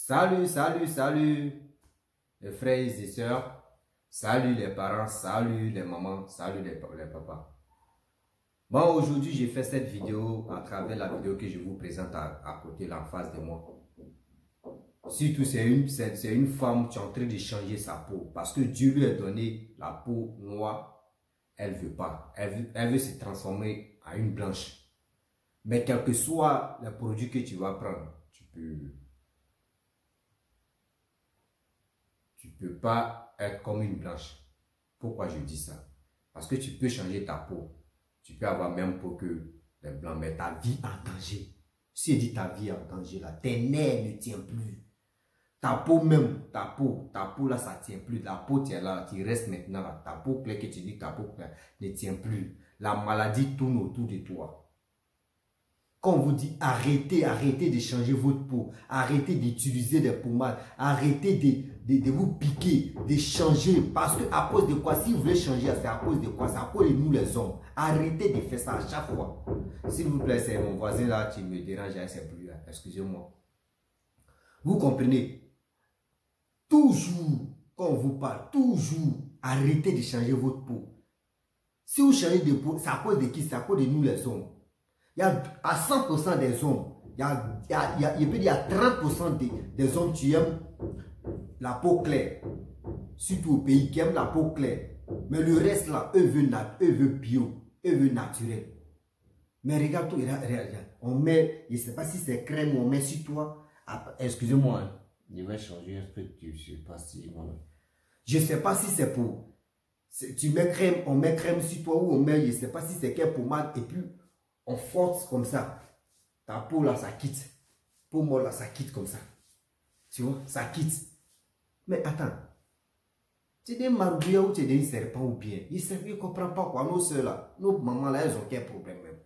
Salut les frères et sœurs, salut les parents, salut les mamans, salut les papas. Bon, aujourd'hui j'ai fait cette vidéo à travers la vidéo que je vous présente à côté, là, en face de moi. Surtout c'est une femme qui est en train de changer sa peau parce que Dieu lui a donné la peau noire, elle veut pas, elle veut se transformer en une blanche. Mais quel que soit le produit que tu vas prendre, tu peux pas être comme une blanche. Pourquoi je dis ça? Parce que tu peux changer ta peau. Tu peux avoir même peau que les blancs, mais ta vie en danger. Si je dis ta vie en danger, là, tes nerfs ne tiennent plus. Ta peau même, ta peau là, ça ne tient plus. La peau, tu es là, tu restes maintenant là. Ta peau claire que tu dis, ta peau claire ne tient plus. La maladie tourne autour de toi. Quand on vous dit arrêtez de changer votre peau, arrêtez d'utiliser des pommades, arrêtez de vous piquer, de changer. Parce que à cause de quoi? Si vous voulez changer, c'est à cause de quoi? C'est à cause de nous les hommes. Arrêtez de faire ça à chaque fois. S'il vous plaît, c'est mon voisin là qui me dérange avec ses bruits. Excusez-moi. Vous comprenez? Toujours, quand on vous parle, toujours, arrêtez de changer votre peau. Si vous changez de peau, c'est à cause de qui? C'est à cause de nous les hommes. Il y a à 100% des hommes, il y a 30% des hommes qui aiment la peau claire. Surtout au pays qui aiment la peau claire. Mais le reste là, eux veulent bio, eux veulent naturel. Mais regarde, regarde, on met, je ne sais pas si c'est crème, on met sur toi. Excusez-moi, hein. Je vais changer un truc, je ne sais pas si... Je ne sais pas si c'est pour... Tu mets crème, on met crème sur toi ou on met, je ne sais pas si c'est quelle pommade et puis... on force comme ça. Ta peau là, ça quitte. Peau molle là, ça quitte comme ça. Tu vois, ça quitte. Mais attends. Tu es des maroubia ou tu es des serpents ou bien. Ils ne comprennent pas quoi. Nos soeurs là, nos mamans là, elles ont quel problème même.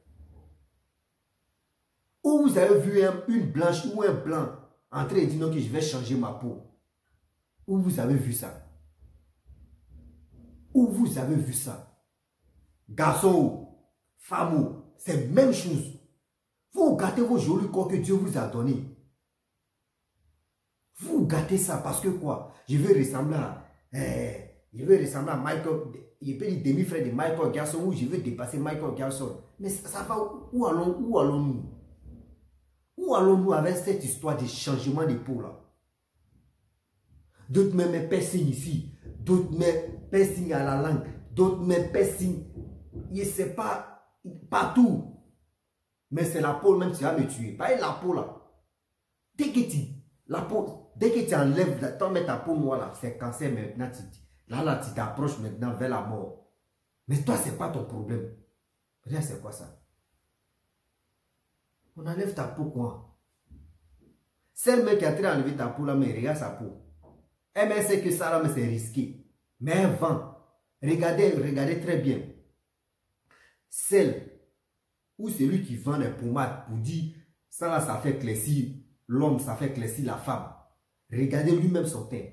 Où vous avez vu une blanche ou un blanc en train de dire non que je vais changer ma peau. Où vous avez vu ça? Où vous avez vu ça? Garçon, femme, c'est la même chose. Vous gâtez vos jolis corps que Dieu vous a donné. Vous gâtez ça parce que quoi? Je veux ressembler à Michael, je peux dire demi-frère de Michael Jackson ou je veux dépasser Michael Jackson. Mais ça va, où allons-nous? Où allons-nous avec cette histoire de changement de peau là? D'autres mettent piercing ici, d'autres mettent piercing à la langue, d'autres mettent piercing, je ne sais pas, partout. Mais c'est la peau même qui va me tuer. Pas la peau là. Dès que tu enlèves, tu mets ta peau noire là, c'est cancer maintenant. Là, tu t'approches maintenant vers la mort. Mais toi, ce n'est pas ton problème. Regarde, c'est quoi ça? On enlève ta peau quoi? C'est le mec qui a train d'enlever ta peau là, mais regarde sa peau. Elle sait que ça là, mais c'est risqué. Mais elle vend. Regardez très bien. Celle ou celui qui vend les pommades pour dire ça là, ça fait éclaircir l'homme, ça fait éclaircir la femme. Regardez lui-même son teint.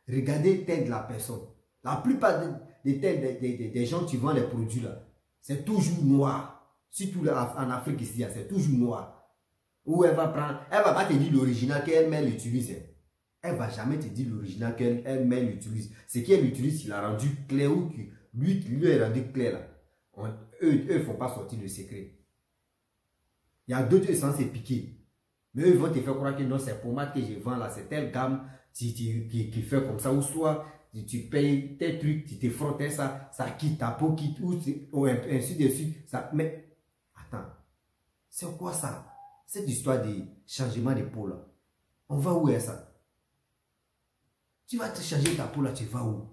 Regardez le teint de la personne. La plupart des gens qui vendent les produits là, c'est toujours noir. Surtout là, en Afrique ici, c'est toujours noir. Ou elle va pas te dire l'original qu'elle-même utilise. Elle ne va jamais te dire l'original qu'elle-même utilise. Ce qu'elle utilise, il a rendu clair ou lui est rendu clair là. Eux ne font pas sortir le secret. Il y a d'autres qui sont censés piquer. Mais eux vont te faire croire que non, c'est pommade que je vends là, c'est telle gamme qui fait comme ça. Ou soit tu payes tes trucs, tu te frottes ça quitte, ta peau quitte, ou ainsi de suite. Mais attends, c'est quoi ça? Cette histoire de changement de peau là. On va où est ça? Tu vas te changer ta peau là, tu vas où?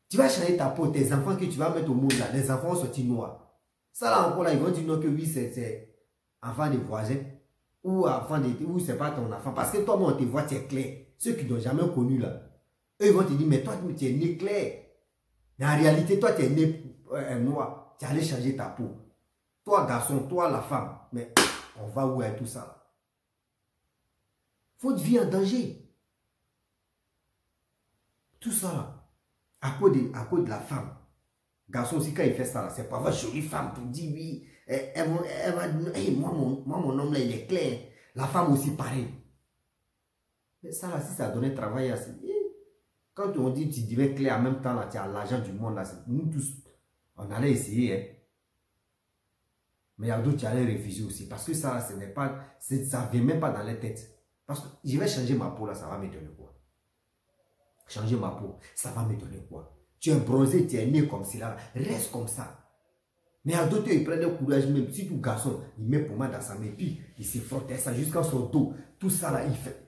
Tu vas changer ta peau, tes enfants que tu vas mettre au monde là, les enfants sont noirs. Ça là encore là, ils vont dire non que oui, c'est enfant de voisins. Ou enfant de... Ou c'est pas ton enfant. Parce que toi, on te voit, tu es clair. Ceux qui n'ont jamais connu là. Eux, ils vont te dire, mais toi, tu es né clair. Mais en réalité, toi, tu es né noir. Tu allais changer ta peau. Toi, garçon, toi, la femme. Mais on va où est tout ça là? Votre vie en danger. Tout ça là. À cause de la femme. Garçon aussi, quand il fait ça, c'est pas avoir jolie femme pour dire oui. Elle va dire, hey, moi, mon homme là, il est clair. La femme aussi, pareil. Mais ça là, si ça donnait travail à quand on dit tu deviens clair en même temps, là, tu as l'argent du monde, là, nous tous, on allait essayer. Hein. Mais il y a d'autres qui allaient refuser aussi. Parce que ça, ce n'est pas, ça ne vient même pas dans les têtes. Parce que je vais changer ma peau là, ça va me donner quoi? Changer ma peau, ça va me donner quoi? Tu es bronzé, tu es né comme cela, reste comme ça. Mais il y a d'autres, ils prennent le courage même. Si tout garçon, il met pommade dans sa main, puis il se frottait ça jusqu'à son dos. Tout ça là, il fait.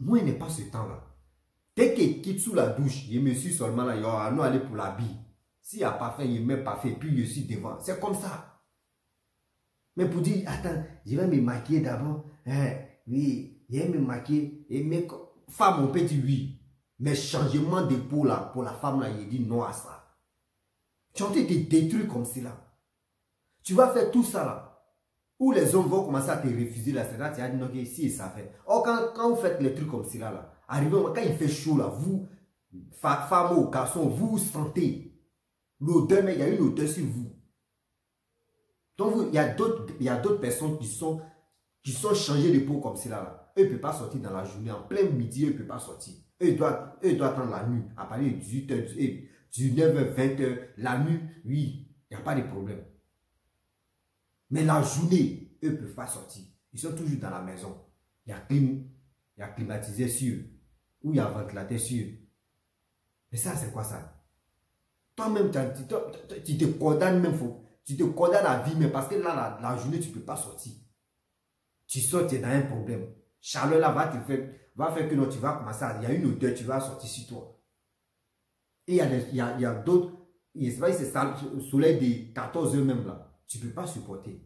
Moi, il n'est pas ce temps-là. Dès qu'il quitte sous la douche, je me suis seulement là, il va aller pour la bille. S'il n'y a pas fait, il met pas fait, puis je suis devant. C'est comme ça. Mais pour dire, attends, je vais me maquiller d'abord. Oui, je vais me maquiller. Et mes femmes, on peut dire oui. Mais changement de peau là, pour la femme là, il dit non à ça. Tu as été détruit comme cela. Tu vas faire tout ça là. Où les hommes vont commencer à te refuser là, c'est là, tu as dit non, si ça fait. Or, quand vous faites les trucs comme cela là, arrivé, quand il fait chaud là, vous, femme ou garçon, vous sentez l'odeur, mais il y a une odeur sur vous. Donc, il y a d'autres personnes qui sont changées de peau comme cela là. Eux ne peuvent pas sortir dans la journée, en plein midi, eux ne peuvent pas sortir. Eux, ils doivent attendre la nuit, à partir de 18h, 19h, 20h, la nuit, oui, il n'y a pas de problème. Mais la journée, eux ne peuvent pas sortir. Ils sont toujours dans la maison. Il y a clim, il y a climatisé sur eux, ou il y a ventilateur sur eux. Mais ça, c'est quoi ça? Toi-même, tu te condamnes même, tu te condamnes à vie, mais parce que là, la journée, tu ne peux pas sortir. Tu sors, tu es dans un problème. Chaleur là va faire que non, tu vas commencer à... Il y a une odeur, tu vas sortir sur toi. Et il y a d'autres, c'est vrai que c'est ça, le soleil de 14 heures même là. Tu ne peux pas supporter.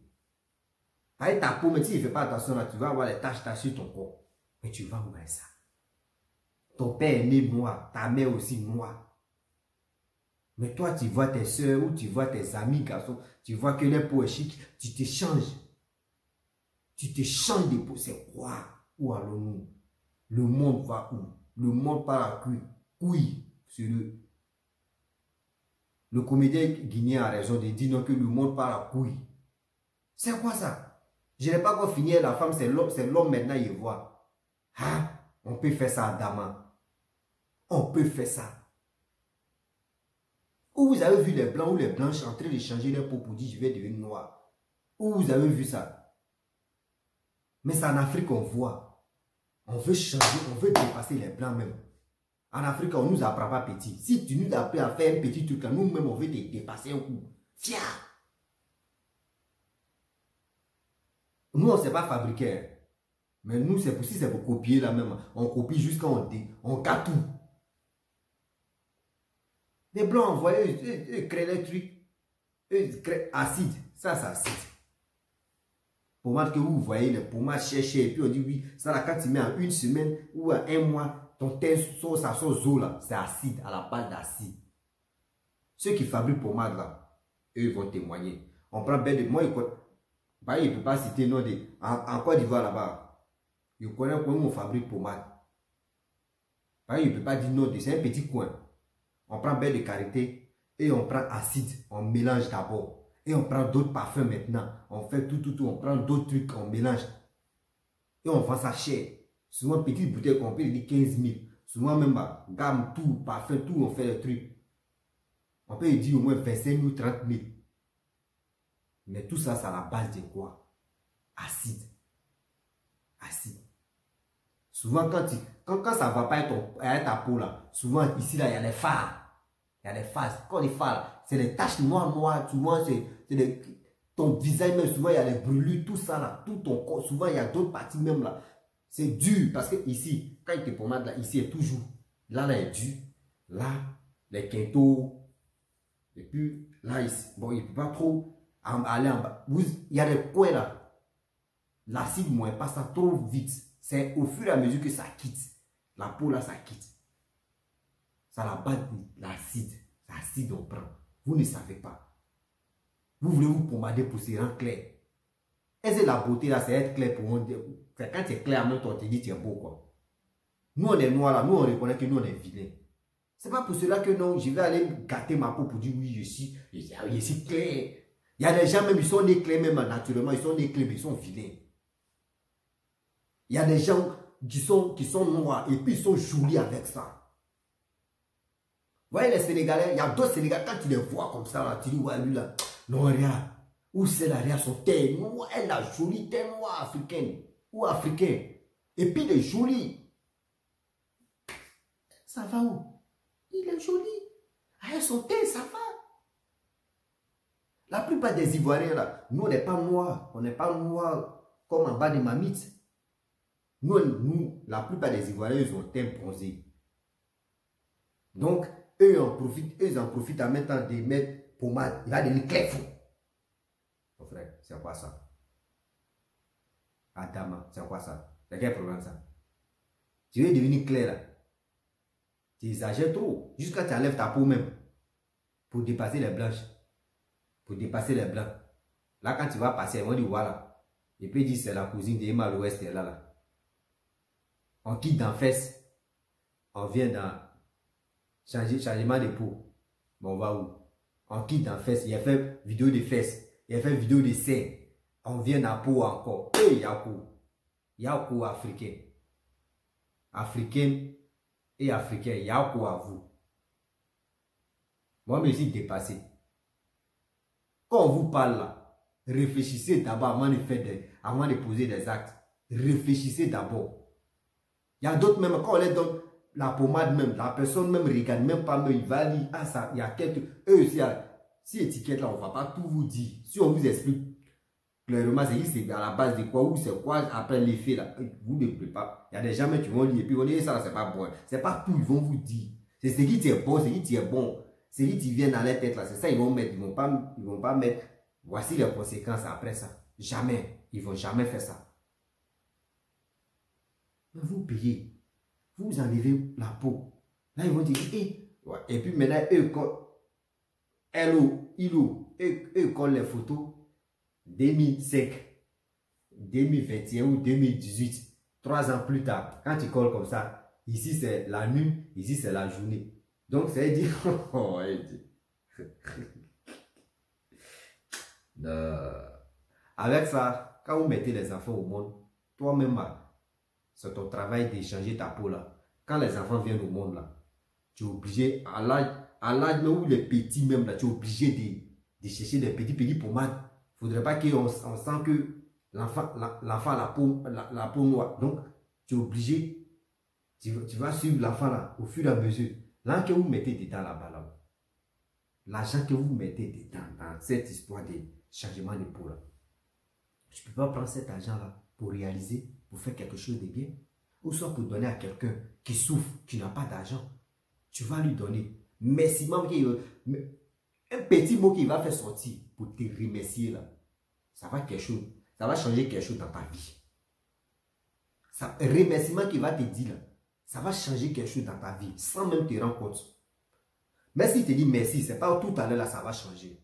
Avec ta peau, mais si tu ne fais pas attention là, tu vas avoir les taches sur ton corps. Mais tu vas voir ça. Ton père est né noir, ta mère aussi noire. Mais toi, tu vois tes soeurs ou tu vois tes amis garçons, tu vois que les peaux est chic, tu te changes. Tu te changes de peau, c'est quoi? Où allons-nous? Le monde va où? Le monde part à couille sur eux. Le comédien guinéen a raison de dire non, que le monde part à couille. C'est quoi ça? Je n'ai pas encore fini, la femme, c'est l'homme maintenant, il voit. Ah, on peut faire ça à Dama. On peut faire ça. Où vous avez vu les blancs ou les blanches en train de changer leur peau pour dire je vais devenir noir? Où vous avez vu ça? Mais c'est en Afrique qu'on voit. On veut changer, on veut dépasser les blancs même. En Afrique, on ne nous apprend pas petit. Si tu nous apprends à faire un petit truc, nous-mêmes, on veut te dépasser un coup. Fier! Nous, on ne sait pas fabriquer. Mais nous, c'est pour copier là même. On copie jusqu'à on gâte tout. Les blancs envoyés, eux créent les trucs. Eux créent acide. Ça, c'est acide. Pommade que vous voyez, les pommades cherchées. Et puis on dit oui, ça là, quand tu mets en une semaine ou en un mois, ton teint sort, ça sort zo là. C'est acide, à la base d'acide. Ceux qui fabriquent pommade là, eux vont témoigner. On prend ben de moi, il ne peut pas citer non de. En Côte d'Ivoire là-bas, il connaît comment on fabrique pommade. Il ne peut pas dire non de. C'est un petit coin. On prend ben de karité et on prend acide. On mélange d'abord. Et on prend d'autres parfums maintenant. On fait tout. On prend d'autres trucs, on mélange. Et on vend ça cher. Souvent, petite bouteille qu'on peut dire 15 000. Souvent même, gamme, tout, parfum, tout, on fait le truc. On peut dire au moins 25 000 ou 30 000. Mais tout ça, c'est à la base de quoi? Acide. Acide. Souvent, quand ça ne va pas être ta peau là, souvent ici, là, il y a les phares. Il y a les phares. Quand les phares, c'est des taches noires. Souvent, ton visage même, souvent, il y a les brûlures, tout ça là. Tout ton corps, souvent, il y a d'autres parties même là. C'est dur parce que ici, quand il te pommade là, ici est toujours. Là, est dur. Là, les quintaux. Et puis, là, ici. Bon, il ne peut pas trop aller en bas. Il y a des coins là. L'acide ne passe ça trop vite. C'est au fur et à mesure que ça quitte. La peau là, ça quitte. Ça la base de l'acide. L'acide, on prend. Vous ne savez pas. Vous voulez vous pommader pour se rendre clair. Est-ce que la beauté là, c'est être clair pour moi? C'est quand tu es clair, même toi, on te dit tu es beau quoi. Nous, on est noirs là. Nous, on reconnaît que nous, on est vilains. C'est pas pour cela que non, je vais aller gâter ma peau pour dire oui, je suis clair. Il y a des gens même, ils sont nés clairs même naturellement. Ils sont nés clairs, mais ils sont vilains. Il y a des gens qui sont noirs et puis ils sont jolis avec ça. Vous voyez les Sénégalais, il y a d'autres Sénégalais, quand tu les vois comme ça, là, tu dis, ouais, lui là, non, regarde. Où c'est la regarde, son teint noir, elle a jolie teint noir africaine ou africain. Et puis il est joli. Ça va où? Il est joli. Avec son teint, ça va. La plupart des Ivoiriens, là, nous, on n'est pas noirs. On n'est pas noirs comme en bas des mamites. Nous, la plupart des Ivoiriens, ils ont le teint bronzé. Donc, eux, ils en profitent en mettant des mettre pommade. Il va devenir clair fou. Mon frère, c'est quoi ça? Adama, c'est quoi ça? C'est quel problème ça? Tu veux devenir clair là? Tu exagères trop. Jusqu'à tu enlèves ta peau même. Pour dépasser les blanches. Pour dépasser les blancs. Là, quand tu vas passer, ils vont dire voilà. Et puis, ils disent c'est la cousine d'Emma l'Ouest, elle est là. On quitte dans Fès. On vient dans changement de peau. Mais on va où? On quitte dans Fès. Il a fait vidéo de Fès. Il a fait vidéo de seins. On vient dans peau encore. Et Yakou africain. Africain et africain. Yakou à vous. Moi, je me suis dépassé. Quand on vous parle là, réfléchissez d'abord avant de poser des actes. Réfléchissez d'abord. Il y a d'autres même, quand on les donne la pommade même, la personne même regarde même pas, mais il va dire, ah ça, il y a quelques... Eux aussi, si étiquette là, on ne va pas tout vous dire. Si on vous explique clairement, c'est à la base de quoi, ou c'est quoi, après l'effet là, vous ne pouvez pas. Il y a des gens qui vont lire, et puis ils vont dire, ça c'est pas bon. C'est pas tout, ils vont vous dire. C'est ce qui est bon, c'est qui est bon. C'est qui qui vient dans la tête là, c'est ça ils vont mettre, ils vont pas mettre, voici les conséquences après ça. Jamais, ils vont jamais faire ça. Mais vous payez, vous enlevez la peau. Là ils vont dire, ouais. Et puis maintenant, eux, eux collent les photos 2005, 2021 ou 2018, 3 ans plus tard, quand tu colles comme ça, ici c'est la nuit, ici c'est la journée. Donc, ça veut dire... Avec ça, quand vous mettez les enfants au monde, toi-même, c'est ton travail de changer ta peau là. Quand les enfants viennent au monde là, tu es obligé, à l'âge où les petits même là, tu es obligé de chercher des petits pommades. Il ne faudrait pas qu'on sent que l'enfant a la peau noire. Donc, tu es obligé, tu vas suivre l'enfant là, au fur et à mesure. L'argent que vous mettez dedans là-bas, là, l'argent que vous mettez dedans dans cette histoire de changement de peau là, je ne peux pas prendre cet argent-là pour réaliser, pour faire quelque chose de bien, ou soit pour donner à quelqu'un qui souffre, qui n'a pas d'argent. Tu vas lui donner. Merci, un petit mot qu'il va faire sortir pour te remercier là, ça va changer quelque chose dans ta vie. Un remerciement qu'il va te dire là, ça va changer quelque chose dans ta vie, sans même te rendre compte. Mais si tu te dis merci, c'est pas tout à l'heure là, ça va changer.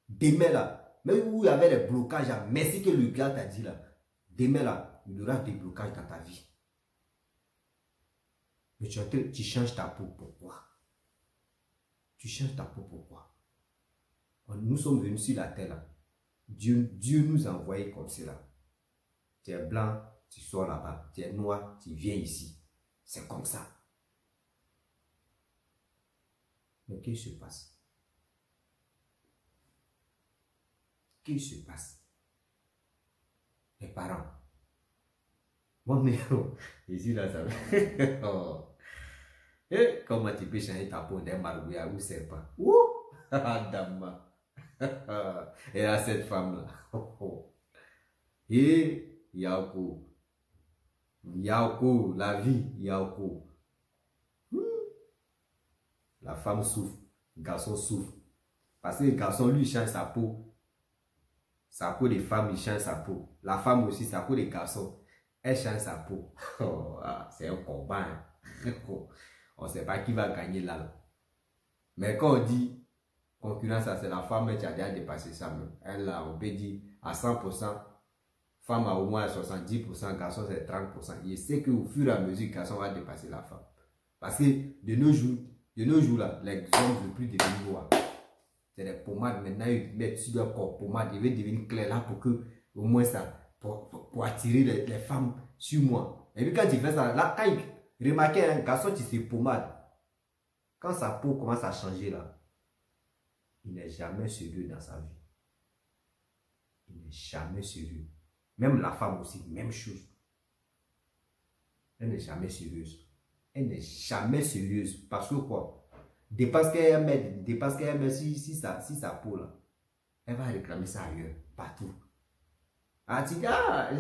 Demain là, même où il y avait des blocages, merci que le gars t'a dit là, demain là, il y aura des blocages dans ta vie. Mais tu changes ta peau, pourquoi? Tu changes ta peau, pourquoi? Nous sommes venus sur la terre là. Dieu nous a envoyés comme cela. Tu es blanc, tu sors là-bas. Tu es noir, tu viens ici. C'est comme ça. Mais qu'est-ce qui se passe? Qu'est-ce qui se passe? Les parents. Moi, mais ici, là, ça va. Oh. Et comment tu peux changer ta peau d'un marabouillard ou c'est pas? Ouh! Dama. Et à cette femme-là. Et Yaoko. Yaoko, la vie, Yaoko. La femme souffre, le garçon souffre. Parce que le garçon, lui, change sa peau. Sa peau de femme, il change sa peau. La femme aussi, sa peau de garçon, elle change sa peau. Oh, c'est un combat. Hein. On ne sait pas qui va gagner là. Mais quand on dit concurrence, c'est la femme qui a déjà dépassé ça même. Elle, là, on peut dire à 100%. Femme a au moins 70%, garçon c'est 30%. Je sais qu'au fur et à mesure, le garçon va dépasser la femme. Parce que de nos jours là, les hommes ne veulent plus devenir noirs. C'est des pommades. Maintenant, ils mettent sur leur corps pommade. Ils veulent devenir clairs là pour que, au moins ça, pour attirer les femmes sur moi. Et puis quand il fait ça, là, quand il remarque un garçon qui se pommade, quand sa peau commence à changer là, il n'est jamais sérieux dans sa vie. Il n'est jamais sérieux. Même la femme aussi, même chose. Elle n'est jamais sérieuse. Elle n'est jamais sérieuse. Parce que quoi? Dépasse qu'elle met si sa peau là, elle va réclamer ça ailleurs, partout. Ah, tu dis, ah,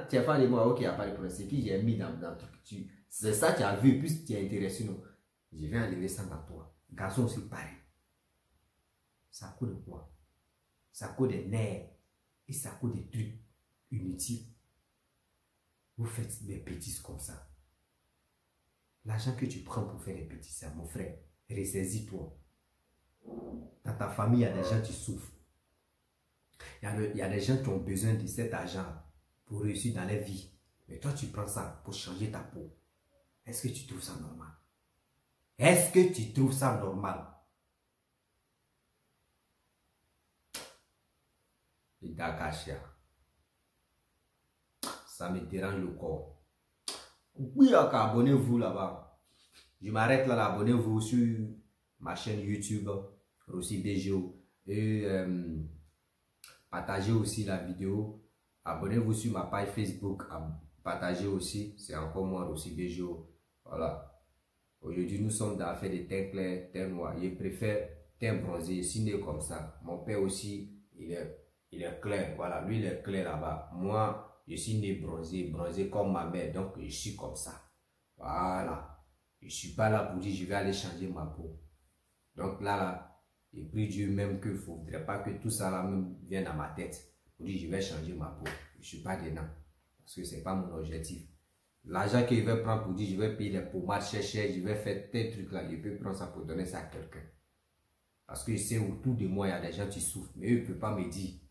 tu es fan de moi, ok, il n'y a pas de problème. C'est qui j'ai mis dans le truc. C'est ça que tu as vu, puis tu es intéressé. Non. Je vais enlever ça dans toi. Garçon aussi pareil. Ça coûte de quoi? Ça coûte des nerfs. Et ça coûte des trucs inutiles. Vous faites des bêtises comme ça. L'argent que tu prends pour faire des bêtises, mon frère, ressaisis-toi. Dans ta famille, il y a des gens qui souffrent. Il y a des gens qui ont besoin de cet argent pour réussir dans leur vie. Mais toi, tu prends ça pour changer ta peau. Est-ce que tu trouves ça normal? Est-ce que tu trouves ça normal? Et Dakashia. Ça me dérange le corps. Oui, abonnez-vous là-bas. Je m'arrête là, abonnez-vous sur ma chaîne YouTube, Rossi BGO. Et partagez aussi la vidéo. Abonnez-vous sur ma page Facebook. Partagez aussi. C'est encore moi, Rossi BGO. Voilà. Aujourd'hui, nous sommes dans l'affaire des teints clairs, teints noirs. Je préfère teint bronzé, signé comme ça. Mon père aussi, il est clair. Voilà, lui, il est clair là-bas. Moi, je suis né bronzé, bronzé comme ma mère. Donc, je suis comme ça. Voilà. Je ne suis pas là pour dire je vais aller changer ma peau. Donc là, j'ai pris Dieu même qu'il ne faudrait pas que tout ça là même vienne à ma tête. Pour dire je vais changer ma peau. Je ne suis pas dedans. Parce que ce n'est pas mon objectif. L'argent qu'il va prendre pour dire je vais payer les pommades chères, je vais faire tel truc là, je peux prendre ça pour donner ça à quelqu'un. Parce que je sais autour de moi, il y a des gens qui souffrent. Mais eux ne peuvent pas me dire.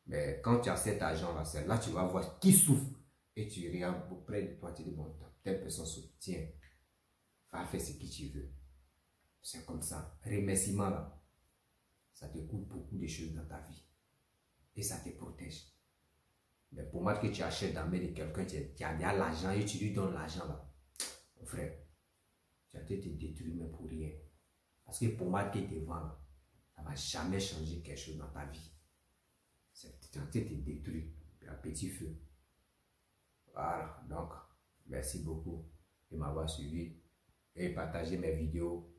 Mais quand tu as cet argent-là, c'est là tu vas voir qui souffre. Et tu regardes auprès de toi, tu dis, bon, telle personne souffre, tiens, va faire ce que tu veux. C'est comme ça. Remerciement là, ça te coûte beaucoup de choses dans ta vie. Et ça te protège. Mais pour moi que tu achètes dans la main de quelqu'un, tu as l'argent et tu lui donnes l'argent là. Mon frère, tu as été détruit mais pour rien. Parce que pour moi que tu vends là, ça ne va jamais changer quelque chose dans ta vie. Tu as été détruit à petit feu. Voilà, donc, merci beaucoup de m'avoir suivi. Et partagez mes vidéos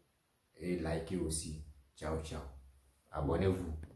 et likez aussi. Ciao, ciao. Abonnez-vous.